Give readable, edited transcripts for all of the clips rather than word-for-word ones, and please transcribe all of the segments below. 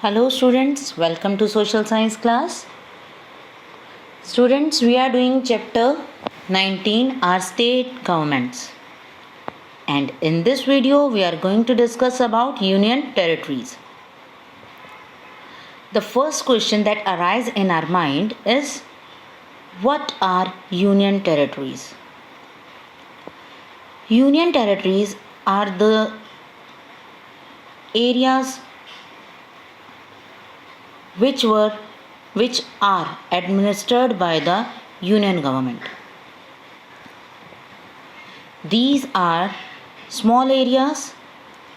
Hello students, welcome to social science class. Students, we are doing chapter 19, our state governments. And in this video, we are going to discuss about union territories. The first question that arises in our mind is, what are union territories? Union territories are the areas which are administered by the union government. These are small areas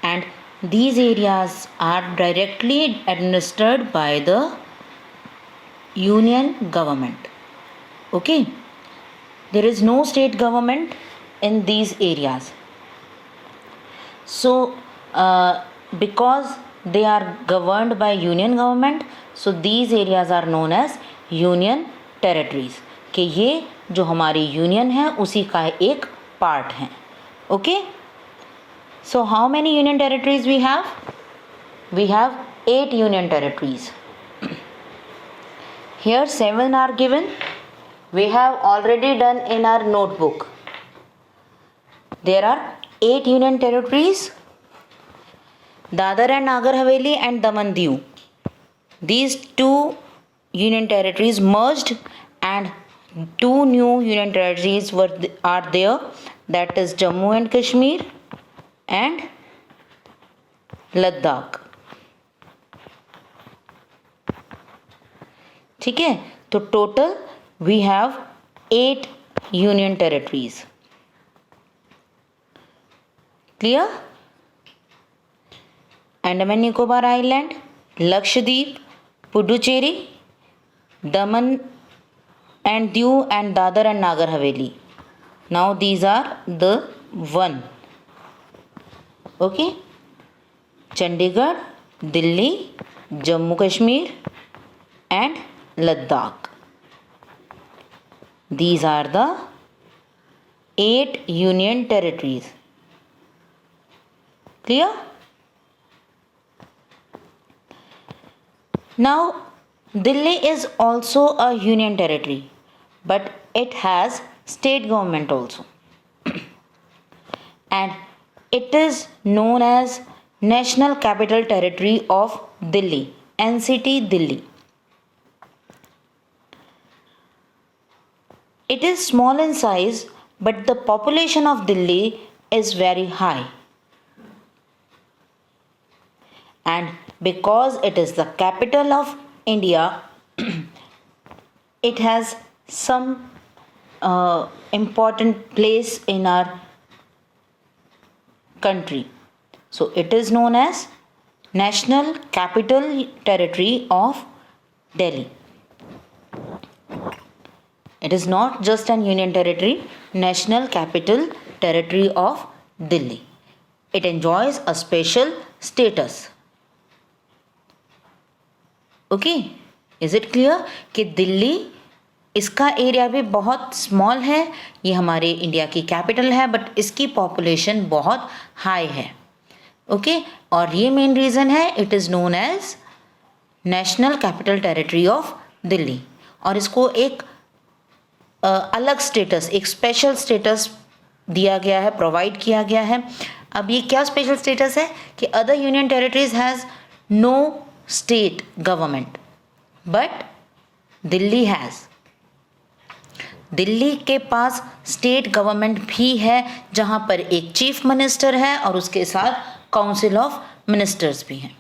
and these areas are directly administered by the union government. Okay, there is no state government in these areas. So because they are governed by union government, so these areas are known as union territories. कि ये जो हमारी union है उसी का एक part है. Okay, so how many union territories we have? We have 8 union territories. Here 7 are given. We have already done in our notebook. There are 8 union territories: Dadar and Nagar Haveli and Daman Diu. These 2 union territories merged and 2 new union territories are there, that is Jammu and Kashmir and Ladakh. ठीक है, तो total we have 8 union territories. Clear? Andaman Nicobar Island, Lakshadweep, Puducherry, Daman and Diu and Dadar and Nagar Haveli. Now these are the 1. Okay, Chandigarh, Delhi, Jammu Kashmir and Ladakh. These are the 8 union territories. Clear? Now, Delhi is also a union territory, but it has state government also. And it is known as National Capital Territory of Delhi, NCT Delhi. It is small in size, but the population of Delhi is very high. And because it is the capital of India, it has some important place in our country. So it is known as National Capital Territory of Delhi. It is not just an union territory, National Capital Territory of Delhi. It enjoys a special status. Okay, is it clear कि दिल्ली, इसका area भी बहुत small है, ये हमारे India की capital है, but इसकी पॉपुलेशन बहुत हाई है. ओके, और ये मेन रीज़न है, it is known as national capital territory of Delhi. और इसको एक अलग स्टेटस, एक स्पेशल स्टेटस दिया गया है, प्रोवाइड किया गया है. अब ये क्या स्पेशल स्टेटस है कि other union territories has no state government, but Delhi has, Delhi के पास स्टेट गवर्नमेंट भी है, जहाँ पर एक चीफ मिनिस्टर है और उसके साथ काउंसिल ऑफ मिनिस्टर्स भी हैं.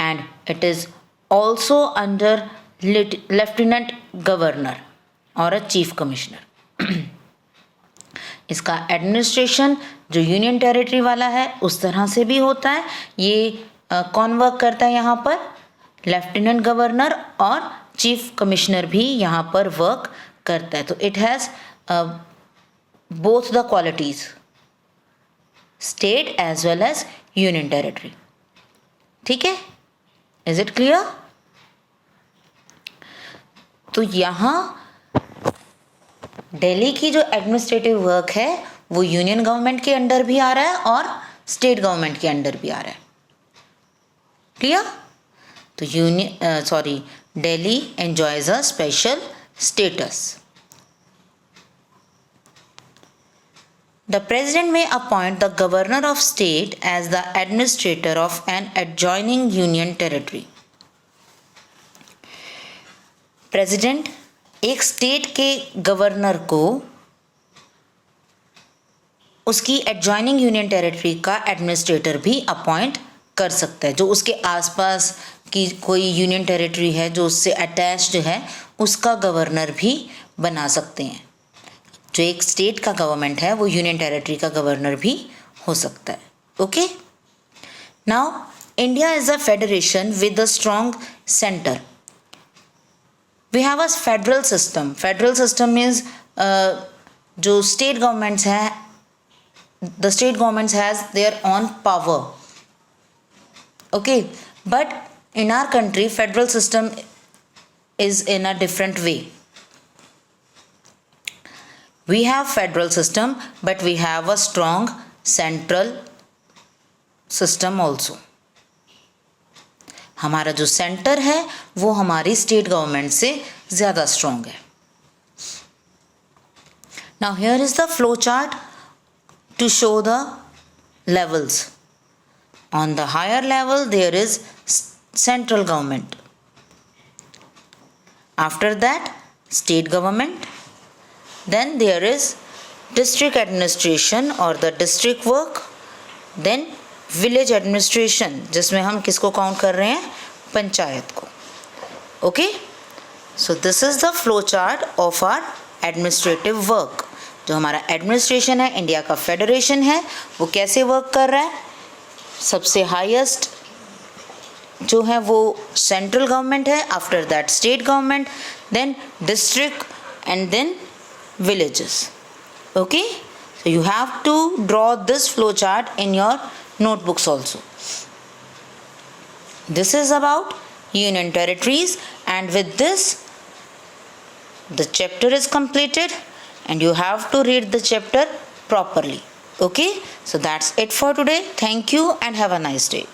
And it is also under lieutenant governor और अ चीफ कमिश्नर. इसका एडमिनिस्ट्रेशन जो यूनियन टेरिटरी वाला है उस तरह से भी होता है. ये कौन वर्क करता है यहाँ पर? लेफ्टिनेंट गवर्नर और चीफ कमिश्नर भी यहाँ पर वर्क करता है. तो it has both the qualities, state as well as union territory. ठीक है, इज इट क्लियर? तो यहाँ दिल्ली की जो एडमिनिस्ट्रेटिव वर्क है वो यूनियन गवर्नमेंट के अंडर भी आ रहा है और स्टेट गवर्नमेंट के अंडर भी आ रहा है. Clear? तो Delhi enjoys a special status. The president may appoint the governor of state as the administrator of an adjoining union territory. President एक स्टेट के गवर्नर को उसकी एडजॉइनिंग यूनियन टेरिटरी का एडमिनिस्ट्रेटर भी अपॉइंट कर सकता है। जो उसके आसपास की कोई यूनियन टेरिटरी है जो उससे अटैच्ड है, उसका गवर्नर भी बना सकते हैं। जो एक स्टेट का गवर्नमेंट है वो यूनियन टेरिटरी का गवर्नर भी हो सकता है। Okay, now India is a federation with a strong centre. We have a federal system. Federal system means जो स्टेट गवर्नमेंट्स हैं, the state governments has their own power. Okay, but in our country federal system is in a different way. We have federal system but we have a strong central system also. हमारा जो centre है वो हमारी state government से ज़्यादा strong है। Now here is the flow chart to show the levels. On the higher level there is central government. After that state government. Then there is district administration or the district work. Then village administration जिसमें हम किसको count कर रहे हैं? पंचायत को। Okay, so this is the flow chart of our administrative work. जो हमारा administration है, इंडिया का फेडरेशन है, वो कैसे वर्क कर रहा है? सबसे हाईएस्ट जो है वो सेंट्रल गवर्नमेंट है, after that state government, then district and then villages. Okay, so you have to draw this flow chart in your notebooks also. This is about union territories, and with this the chapter is completed and you have to read the chapter properly. Okay, so that's it for today. Thank you and have a nice day.